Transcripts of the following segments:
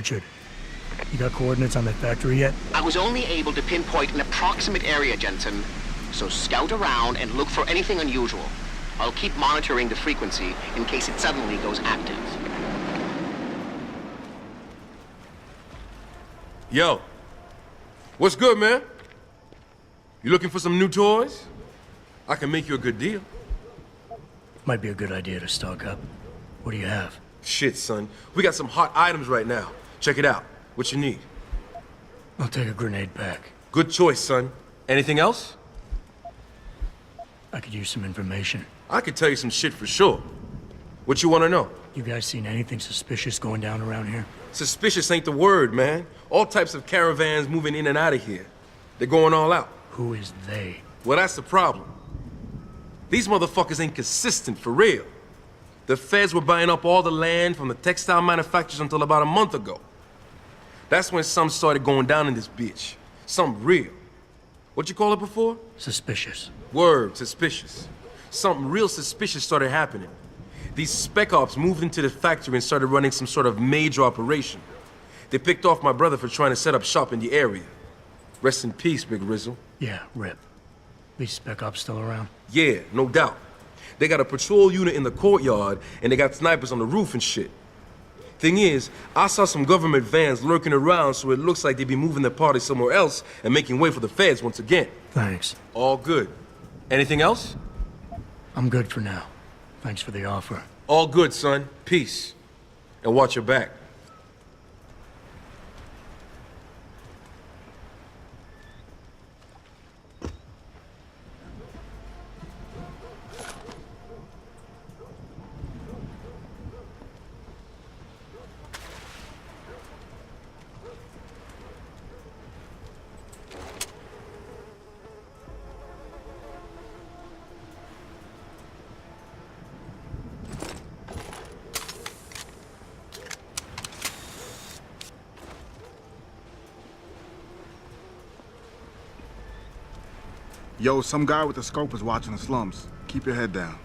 Richard. You got coordinates on that factory yet? I was only able to pinpoint an approximate area, Jensen. So scout around and look for anything unusual. I'll keep monitoring the frequency in case it suddenly goes active. Yo, what's good, man? You looking for some new toys? I can make you a good deal. Might be a good idea to stock up. What do you have? Shit, son. We got some hot items right now. Check it out. What you need? I'll take a grenade pack. Good choice, son. Anything else? I could use some information. I could tell you some shit for sure. What you want to know? You guys seen anything suspicious going down around here? Suspicious ain't the word, man. All types of caravans moving in and out of here. They're going all out. Who is they? Well, that's the problem. These motherfuckers ain't consistent, for real. The feds were buying up all the land from the textile manufacturers until about a month ago. That's when some started going down in this bitch. Something real. What you call it before? Suspicious. Word, suspicious. Something real suspicious started happening. These spec ops moved into the factory and started running some sort of major operation. They picked off my brother for trying to set up shop in the area. Rest in peace, Big Rizzle. Yeah, rip. These spec ops still around? Yeah, no doubt. They got a patrol unit in the courtyard, and they got snipers on the roof and shit. Thing is, I saw some government vans lurking around, so it looks like they'd be moving the party somewhere else and making way for the feds once again. Thanks. All good. Anything else? I'm good for now. Thanks for the offer. All good, son. Peace. And watch your back. Yo, some guy with a scope is watching the slums. Keep your head down.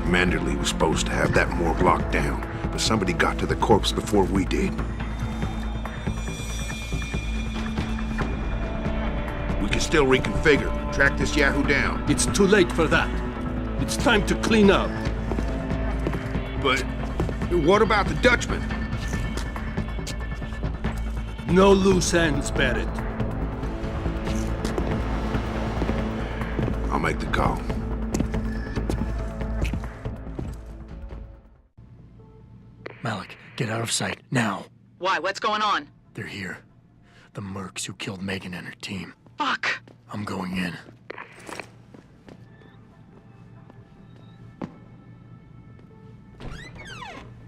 Manderley was supposed to have that morgue locked down, but somebody got to the corpse before we did. We can still reconfigure, track this Yahoo down. It's too late for that. It's time to clean up. But what about the Dutchman? No loose ends, Barrett. I'll make the call. Malik, get out of sight, now. Why? What's going on? They're here. The mercs who killed Megan and her team. Fuck! I'm going in.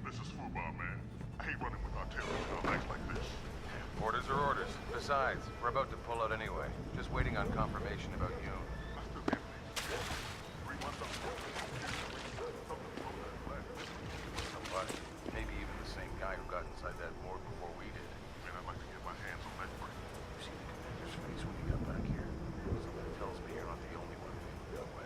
This is football, man. I hate running with artillery on nights like this. Orders are orders. Besides, we're about to pull out anyway. Just waiting on confirmation about you. I still can't believe it. 3 months up. Somebody. Maybe even the same guy who got inside that morgue before we did. Man, I'd like to get my hands on that break. You see the commander's face when he got back here? Something tells me you're not the only one who feels that way.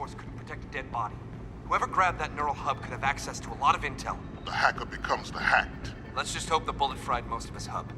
Force couldn't protect a dead body. Whoever grabbed that neural hub could have access to a lot of intel. The hacker becomes the hacked. Let's just hope the bullet fried most of his hub.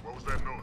What was that noise?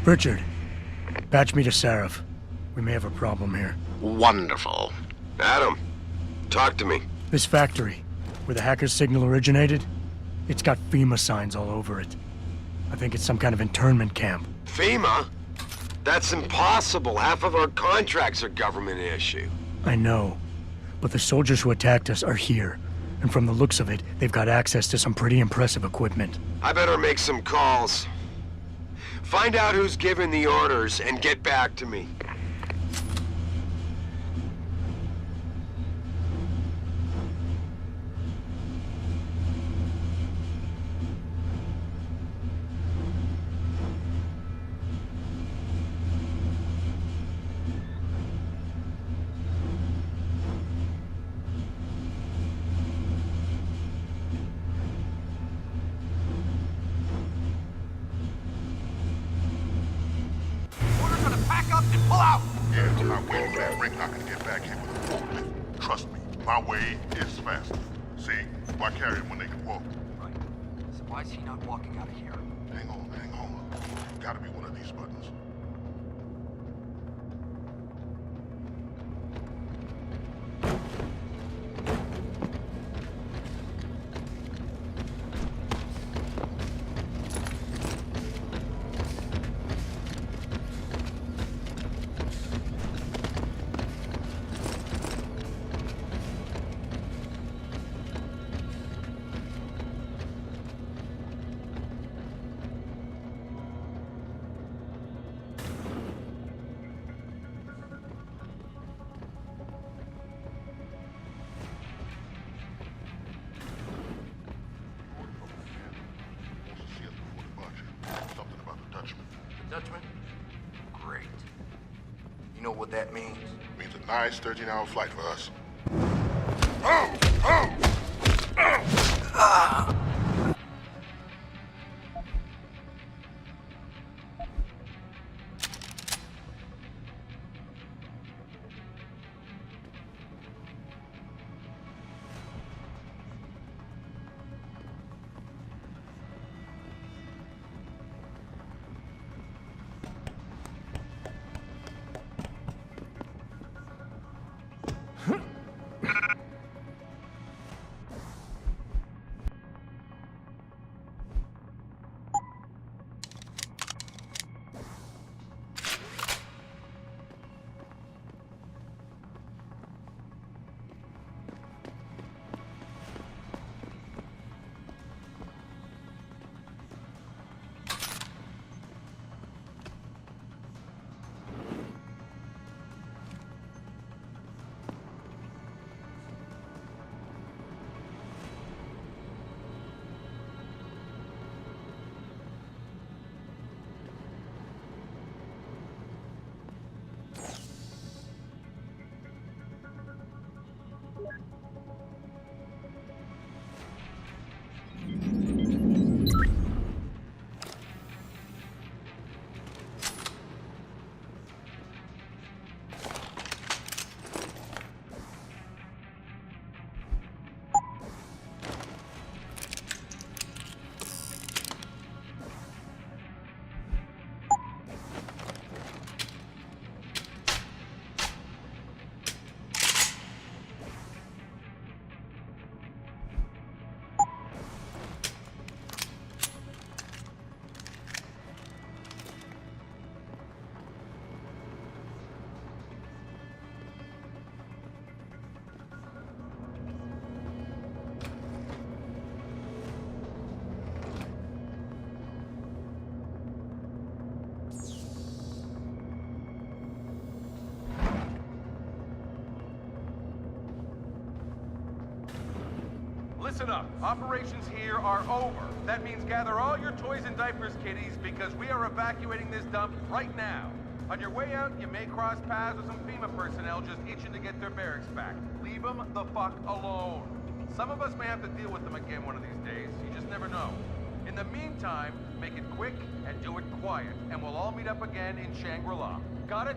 Richard, Patch me to Sarif. We may have a problem here. Wonderful. Adam, talk to me. This factory, where the hacker's signal originated, it's got FEMA signs all over it. I think it's some kind of internment camp. FEMA? That's impossible. Half of our contracts are government issue. I know, but the soldiers who attacked us are here. And from the looks of it, they've got access to some pretty impressive equipment. I better make some calls. Find out who's giving the orders and get back to me. Yeah, I'm not waiting for that ring knocker to get back here with a forklift. Trust me, my way is faster. See? Why carry him when they can walk? Right. So why is he not walking out of here? Hang on. Gotta be one of these buttons. Something about the Dutchman. The Dutchman? Great. You know what that means? Means a nice 13-hour flight for us. Listen up. Operations here are over. That means gather all your toys and diapers, kiddies, because we are evacuating this dump right now. On your way out, you may cross paths with some FEMA personnel just itching to get their barracks back. Leave them the fuck alone. Some of us may have to deal with them again one of these days. You just never know. In the meantime, make it quick and do it quiet, and we'll all meet up again in Shangri-La. Got it?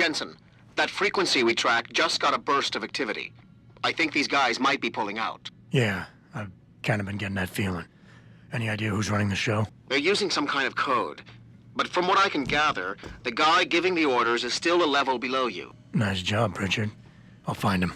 Jensen, that frequency we tracked just got a burst of activity. I think these guys might be pulling out. Yeah, I've kind of been getting that feeling. Any idea who's running the show? They're using some kind of code. But from what I can gather, the guy giving the orders is still a level below you. Nice job, Pritchard. I'll find him.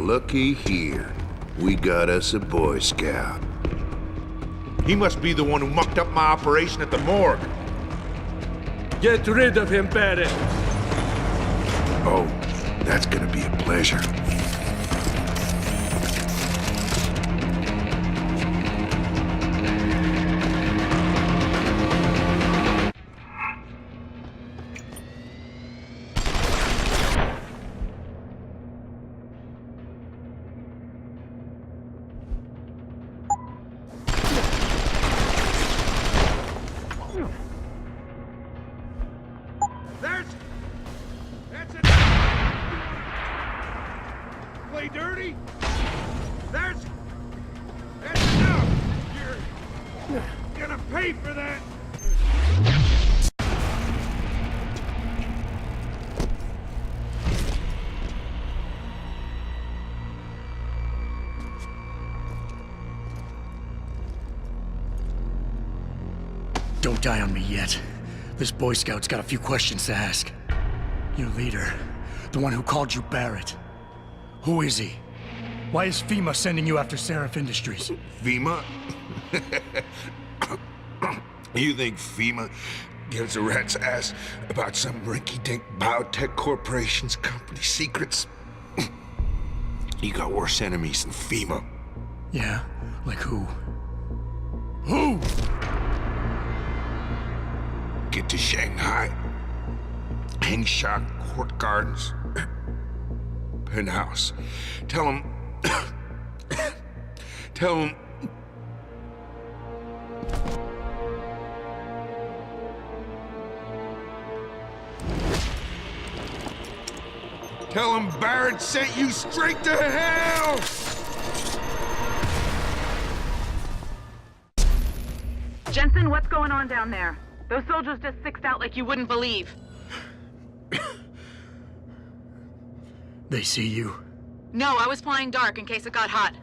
looky here. We got us a Boy Scout. He must be the one who mucked up my operation at the morgue. Get rid of him, Barrett. Oh, that's gonna be a pleasure. That's it. Play dirty. That's enough. You're gonna pay for that. Don't die on me yet. This Boy Scout's got a few questions to ask. Your leader, the one who called you Barrett. Who is he? Why is FEMA sending you after Seraph Industries? FEMA? You think FEMA gives a rat's ass about some rinky-dink biotech corporation's company secrets? You got worse enemies than FEMA. Yeah? Like who? Who? Get to Shanghai. Hengsha Court Gardens. Penthouse. Tell him... Tell him... Tell him Barrett sent you straight to hell! Jensen, what's going on down there? Those soldiers just sixed out like you wouldn't believe. They see you? No, I was flying dark in case it got hot.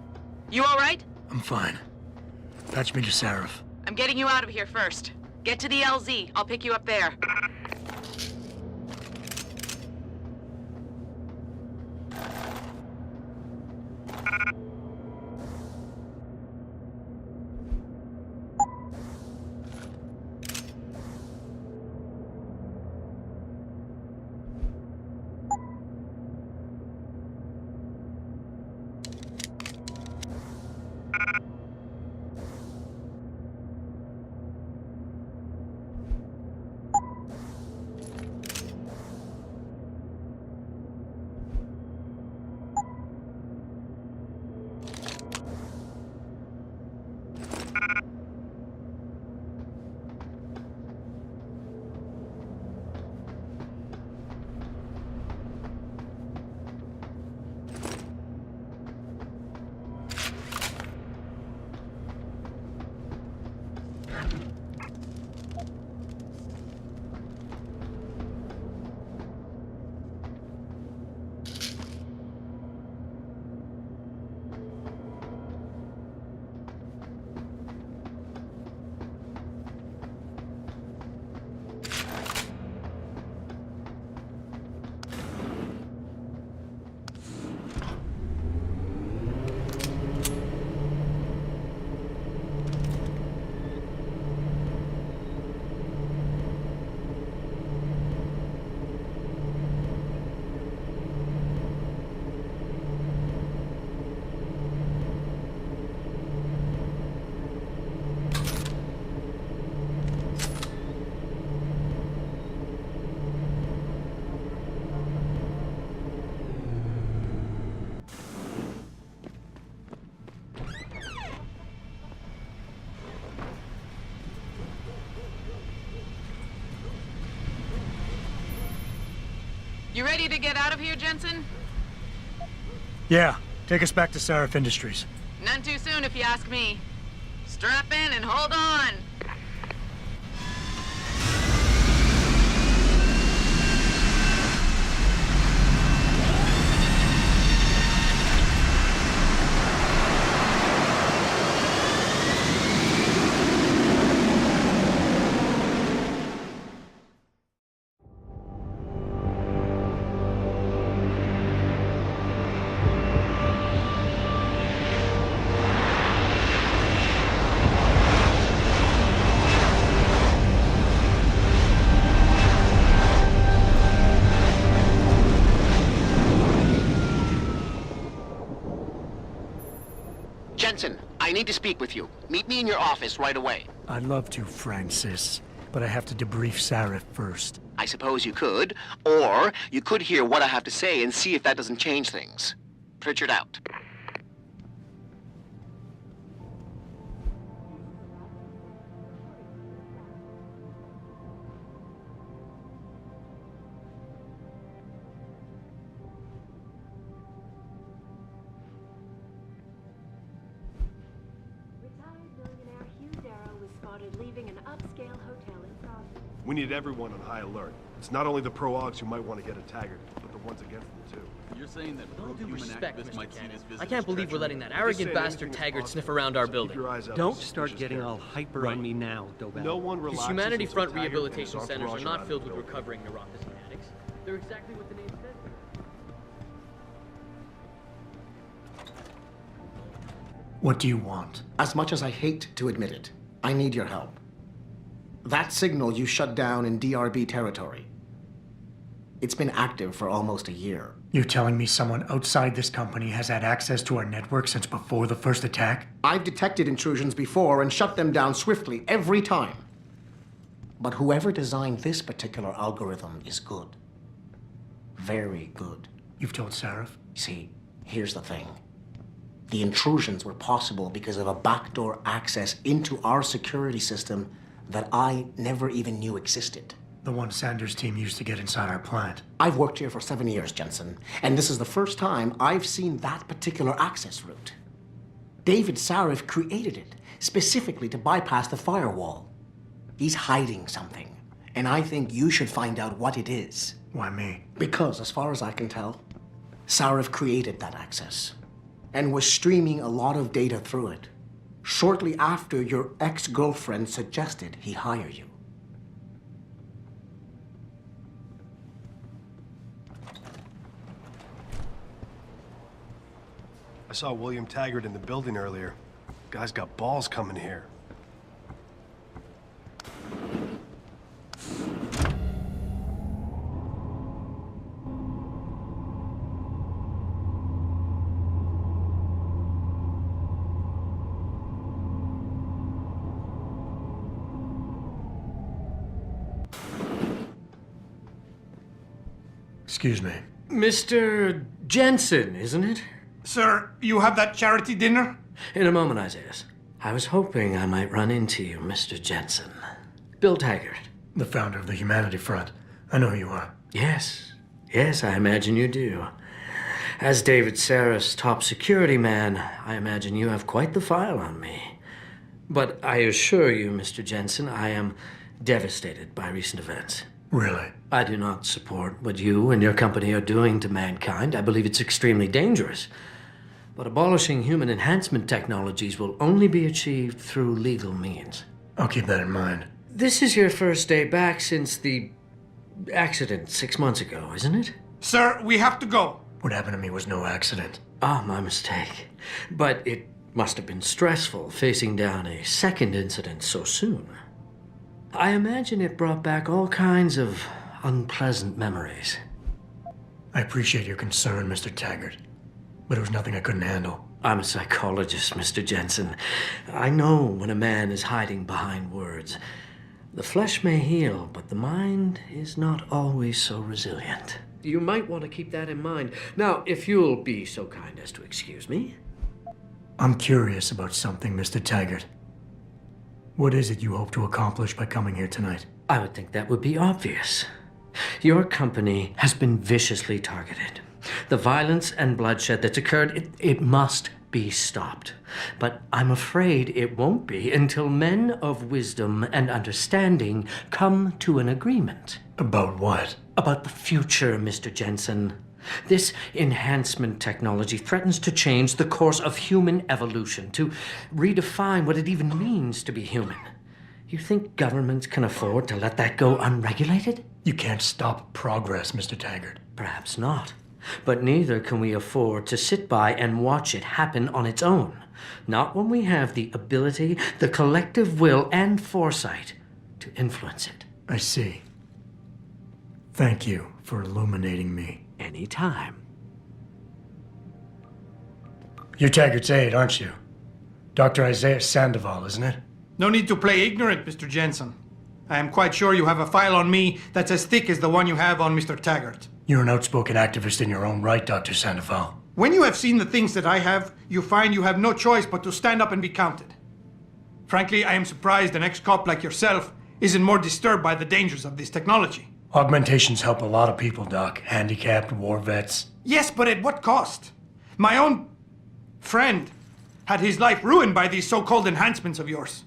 You all right? I'm fine. Patch me to Seraph. I'm getting you out of here first. Get to the LZ. I'll pick you up there. You ready to get out of here, Jensen? Yeah, take us back to Seraph Industries. None too soon, if you ask me. Strap in and hold on. Jensen, I need to speak with you. Meet me in your office right away. I'd love to, Francis, but I have to debrief Sarif first. I suppose you could, or you could hear what I have to say and see if that doesn't change things. Pritchard out. We need everyone on high alert. It's not only the pro-augs who might want to get a Taggart, but the ones against them too. You're saying that All due respect, Mr. McCann, visit I can't believe we're letting that arrogant bastard Taggart sniff around our building. Don't start getting all hyper on me now, Dugas. No one These relaxes Humanity until Front Taggart and rehabilitation his centers are entourage not out filled of the with building. recovering neuropathy addicts. They're exactly what the name says. What do you want? As much as I hate to admit it, I need your help. That signal you shut down in DRB territory. It's been active for almost a year. You're telling me someone outside this company has had access to our network since before the first attack? I've detected intrusions before and shut them down swiftly every time. But whoever designed this particular algorithm is good. Very good. You've told Sarif? See, here's the thing. The intrusions were possible because of a backdoor access into our security system that I never even knew existed. The one Sanders' team used to get inside our plant. I've worked here for 7 years, Jensen, and this is the first time I've seen that particular access route. David Sarif created it specifically to bypass the firewall. He's hiding something, and I think you should find out what it is. Why me? Because, as far as I can tell, Sarif created that access and was streaming a lot of data through it shortly after your ex-girlfriend suggested he hire you. I saw William Taggart in the building earlier. Guy's got balls coming here. Excuse me. Mr. Jensen, isn't it? Sir, you have that charity dinner? In a moment, Isaiah. I was hoping I might run into you, Mr. Jensen. Bill Taggart. The founder of the Humanity Front. I know who you are. Yes. Yes, I imagine you do. As David Sarif's top security man, I imagine you have quite the file on me. But I assure you, Mr. Jensen, I am devastated by recent events. Really? I do not support what you and your company are doing to mankind. I believe it's extremely dangerous. But abolishing human enhancement technologies will only be achieved through legal means. I'll keep that in mind. This is your first day back since the accident 6 months ago, isn't it? Sir, we have to go. What happened to me was no accident. Ah, my mistake. But it must have been stressful facing down a second incident so soon. I imagine it brought back all kinds of unpleasant memories. I appreciate your concern, Mr. Taggart, but it was nothing I couldn't handle. I'm a psychologist, Mr. Jensen. I know when a man is hiding behind words. The flesh may heal, but the mind is not always so resilient. You might want to keep that in mind. Now, if you'll be so kind as to excuse me. I'm curious about something, Mr. Taggart. What is it you hope to accomplish by coming here tonight? I would think that would be obvious. Your company has been viciously targeted. The violence and bloodshed that's occurred, it must be stopped. But I'm afraid it won't be until men of wisdom and understanding come to an agreement. About what? About the future, Mr. Jensen. This enhancement technology threatens to change the course of human evolution, to redefine what it even means to be human. You think governments can afford to let that go unregulated? You can't stop progress, Mr. Taggart. Perhaps not. But neither can we afford to sit by and watch it happen on its own. Not when we have the ability, the collective will, and foresight to influence it. I see. Thank you for illuminating me. Anytime. You're Taggart's aide, aren't you? Dr. Isaiah Sandoval, isn't it? No need to play ignorant, Mr. Jensen. I am quite sure you have a file on me that's as thick as the one you have on Mr. Taggart. You're an outspoken activist in your own right, Dr. Sandoval. When you have seen the things that I have, you find you have no choice but to stand up and be counted. Frankly, I am surprised an ex-cop like yourself isn't more disturbed by the dangers of this technology. Augmentations help a lot of people, Doc. Handicapped, war vets. Yes, but at what cost? My own friend had his life ruined by these so-called enhancements of yours.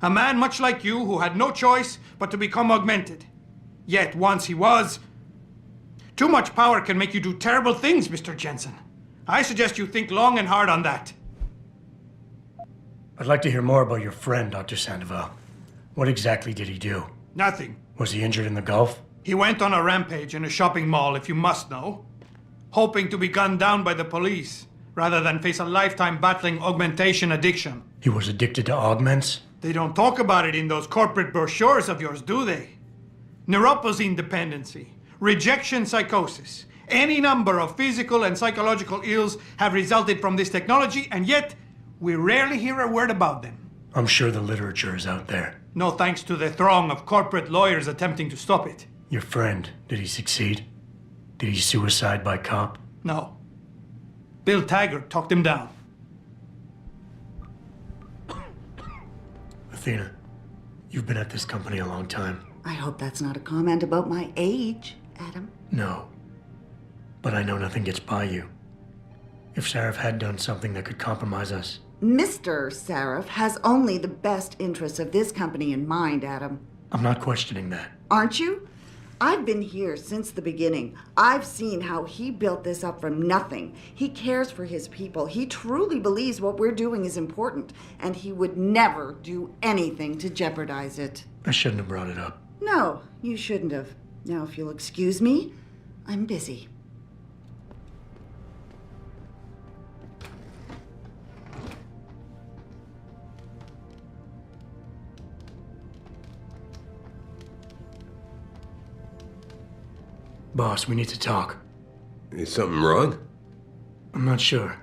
A man much like you who had no choice but to become augmented. Yet once he was... Too much power can make you do terrible things, Mr. Jensen. I suggest you think long and hard on that. I'd like to hear more about your friend, Dr. Sandoval. What exactly did he do? Nothing. Was he injured in the Gulf? He went on a rampage in a shopping mall, if you must know. Hoping to be gunned down by the police, rather than face a lifetime battling augmentation addiction. He was addicted to augments? They don't talk about it in those corporate brochures of yours, do they? Neuropathy dependency, rejection psychosis, any number of physical and psychological ills have resulted from this technology, and yet we rarely hear a word about them. I'm sure the literature is out there. No thanks to the throng of corporate lawyers attempting to stop it. Your friend, did he succeed? Did he suicide by cop? No. Bill Taggart talked him down. Athena, you've been at this company a long time. I hope that's not a comment about my age, Adam. No. But I know nothing gets by you. If Sarif had done something that could compromise us... Mr. Sarif has only the best interests of this company in mind, Adam. I'm not questioning that. Aren't you? I've been here since the beginning. I've seen how he built this up from nothing. He cares for his people. He truly believes what we're doing is important, and he would never do anything to jeopardize it. I shouldn't have brought it up. No, you shouldn't have. Now, if you'll excuse me, I'm busy. Boss, we need to talk. Is something wrong? I'm not sure.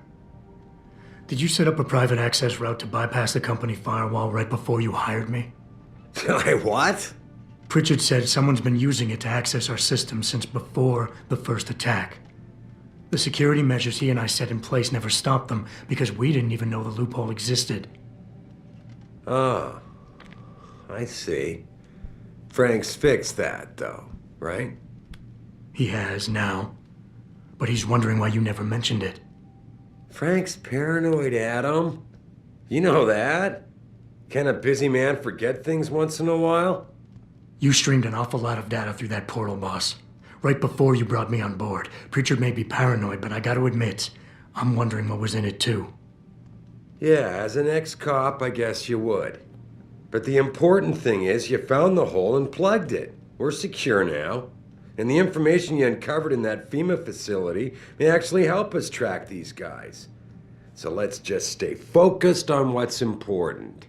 Did you set up a private access route to bypass the company firewall right before you hired me? What? Pritchard said someone's been using it to access our system since before the first attack. The security measures he and I set in place never stopped them because we didn't even know the loophole existed. Oh, I see. Frank's fixed that, though, right? He has now, but he's wondering why you never mentioned it. Frank's paranoid, Adam. You know that. Can a busy man forget things once in a while? You streamed an awful lot of data through that portal, boss. Right before you brought me on board. Pritchard may be paranoid, but I gotta admit, I'm wondering what was in it too. Yeah, as an ex-cop, I guess you would. But the important thing is you found the hole and plugged it. We're secure now. And the information you uncovered in that FEMA facility may actually help us track these guys. So let's just stay focused on what's important.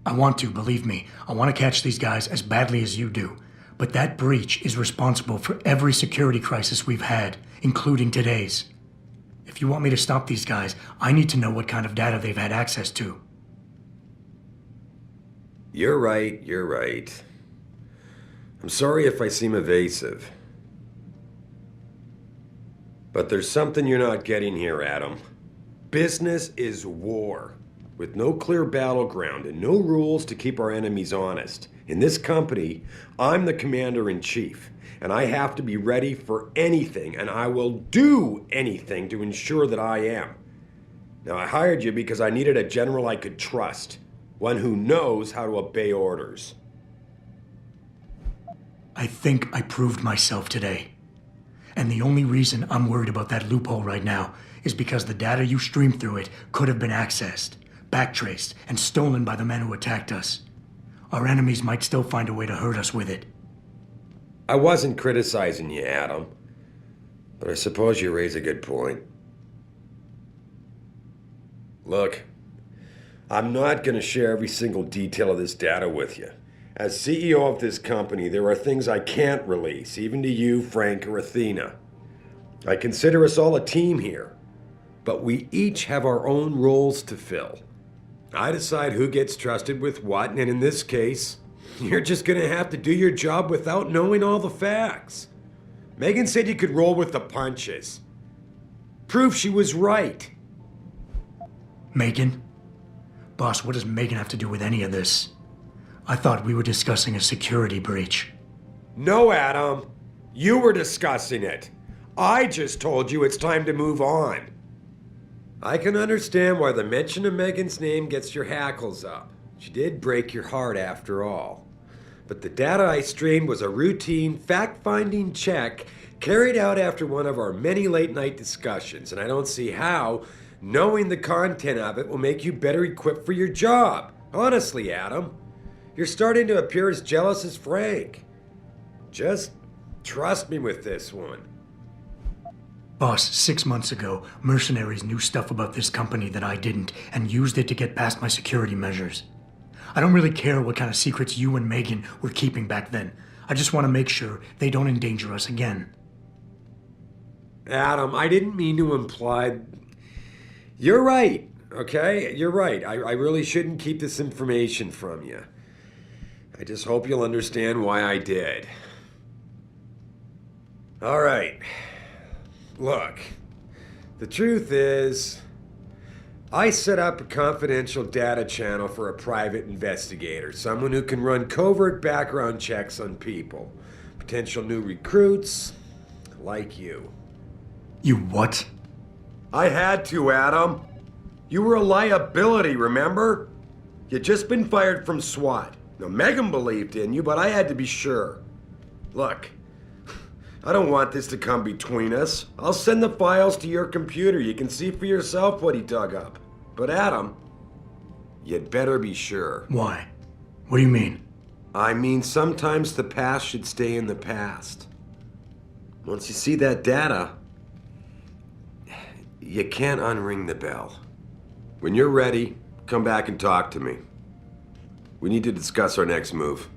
I want to, believe me. I want to catch these guys as badly as you do. But that breach is responsible for every security crisis we've had, including today's. If you want me to stop these guys, I need to know what kind of data they've had access to. You're right, you're right. I'm sorry if I seem evasive. But there's something you're not getting here, Adam. Business is war, with no clear battleground and no rules to keep our enemies honest. In this company, I'm the commander-in-chief, and I have to be ready for anything, and I will do anything to ensure that I am. Now, I hired you because I needed a general I could trust, one who knows how to obey orders. I think I proved myself today. And the only reason I'm worried about that loophole right now is because the data you streamed through it could have been accessed, backtraced, and stolen by the men who attacked us. Our enemies might still find a way to hurt us with it. I wasn't criticizing you, Adam. But I suppose you raise a good point. Look, I'm not going to share every single detail of this data with you. As CEO of this company, there are things I can't release, even to you, Frank, or Athena. I consider us all a team here. but we each have our own roles to fill. I decide who gets trusted with what, and in this case, you're just gonna have to do your job without knowing all the facts. Megan said you could roll with the punches. Proof she was right. Megan? Boss, what does Megan have to do with any of this? I thought we were discussing a security breach. No, Adam. You were discussing it. I just told you it's time to move on. I can understand why the mention of Megan's name gets your hackles up. She did break your heart after all. But the data I streamed was a routine, fact-finding check carried out after one of our many late-night discussions, and I don't see how knowing the content of it will make you better equipped for your job. Honestly, Adam, you're starting to appear as jealous as Frank. Just trust me with this one. Boss, 6 months ago, mercenaries knew stuff about this company that I didn't and used it to get past my security measures. I don't really care what kind of secrets you and Megan were keeping back then. I just want to make sure they don't endanger us again. Adam, I didn't mean to imply... You're right, okay? You're right. I really shouldn't keep this information from you. I just hope you'll understand why I did. All right. Look, the truth is, I set up a confidential data channel for a private investigator, someone who can run covert background checks on people, potential new recruits, like you. You what? I had to, Adam. You were a liability, remember? You'd just been fired from SWAT. Now, Megan believed in you, but I had to be sure. Look, I don't want this to come between us. I'll send the files to your computer. You can see for yourself what he dug up. But Adam, you'd better be sure. Why? What do you mean? I mean, sometimes the past should stay in the past. Once you see that data, you can't unring the bell. When you're ready, come back and talk to me. We need to discuss our next move.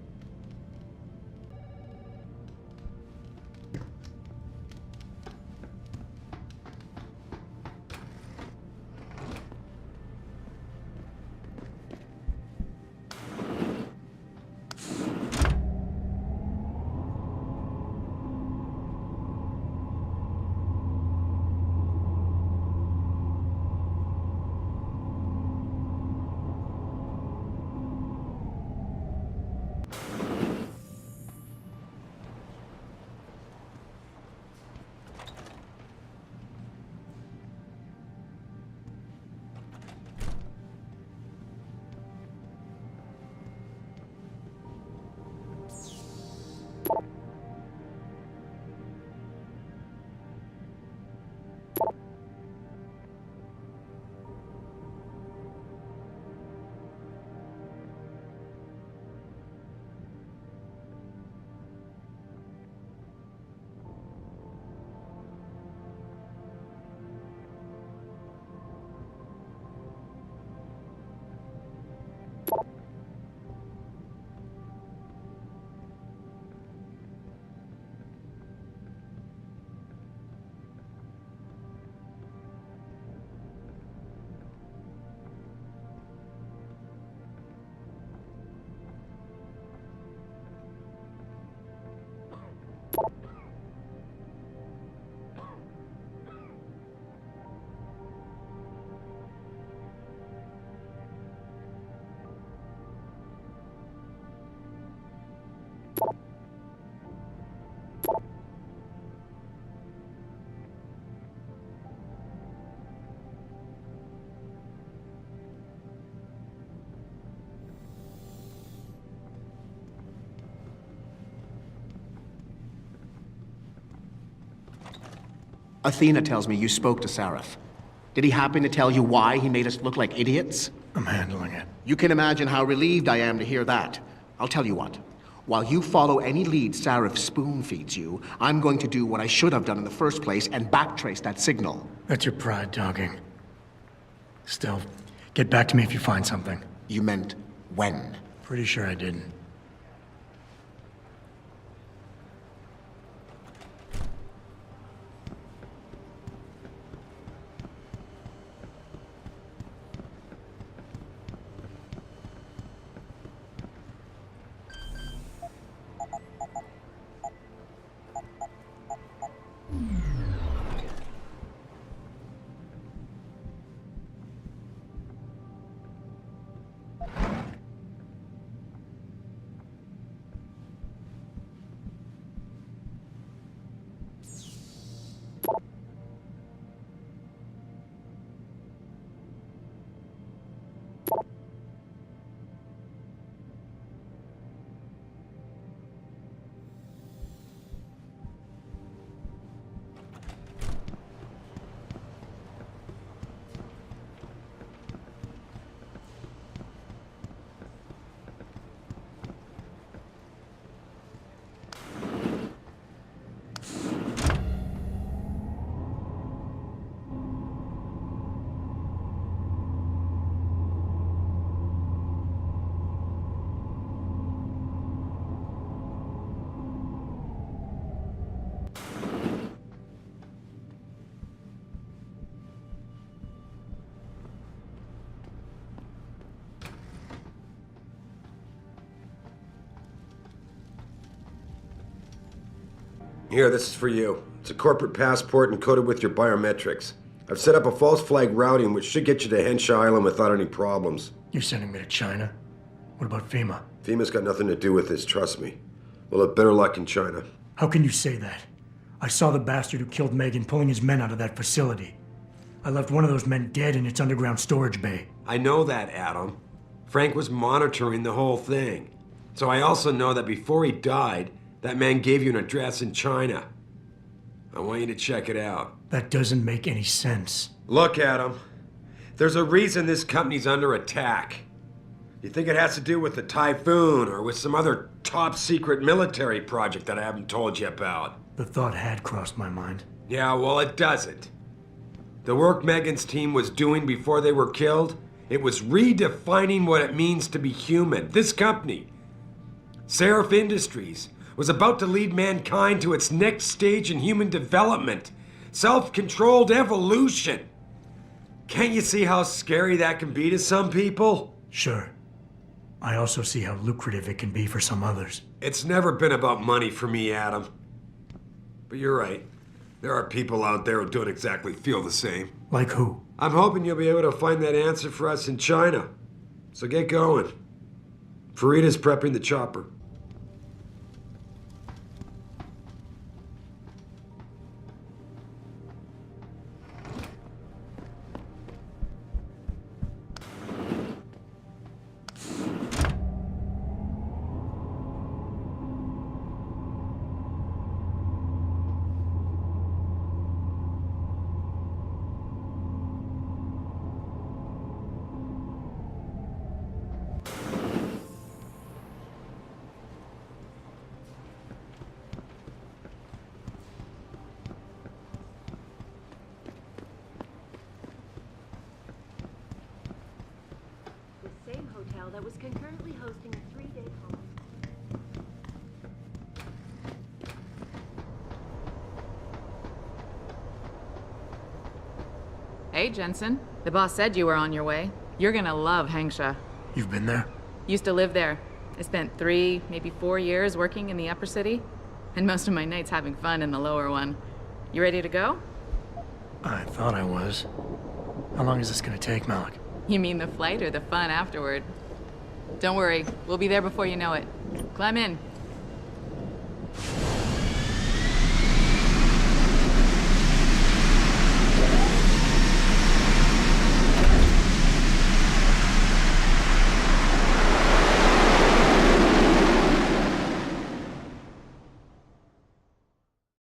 Athena tells me you spoke to Sarif. Did he happen to tell you why he made us look like idiots? I'm handling it. You can imagine how relieved I am to hear that. I'll tell you what. While you follow any lead Sarif spoon-feeds you, I'm going to do what I should have done in the first place and backtrace that signal. That's your pride talking. Still, get back to me if you find something. You meant when? Pretty sure I didn't. Here, this is for you. It's a corporate passport encoded with your biometrics. I've set up a false flag routing which should get you to Henshaw Island without any problems. You're sending me to China? What about FEMA? FEMA's got nothing to do with this, trust me. We'll have better luck in China. How can you say that? I saw the bastard who killed Megan pulling his men out of that facility. I left one of those men dead in its underground storage bay. I know that, Adam. Frank was monitoring the whole thing. So I also know that before he died, that man gave you an address in China. I want you to check it out. That doesn't make any sense. Look, Adam. There's a reason this company's under attack. You think it has to do with the Typhoon or with some other top-secret military project that I haven't told you about? The thought had crossed my mind. Yeah, well, it doesn't. The work Megan's team was doing before they were killed, it was redefining what it means to be human. This company, Seraph Industries, was about to lead mankind to its next stage in human development. Self-controlled evolution. Can't you see how scary that can be to some people? Sure. I also see how lucrative it can be for some others. It's never been about money for me, Adam. But you're right. There are people out there who don't exactly feel the same. Like who? I'm hoping you'll be able to find that answer for us in China. So get going. Farida's prepping the chopper. That was concurrently hosting a 3-day conference. Hey, Jensen. The boss said you were on your way. You're gonna love Hangsha. You've been there? Used to live there. I spent 3, maybe 4 years working in the upper city, and most of my nights having fun in the lower one. You ready to go? I thought I was. How long is this gonna take, Malik? You mean the flight or the fun afterward? Don't worry, we'll be there before you know it. Climb in.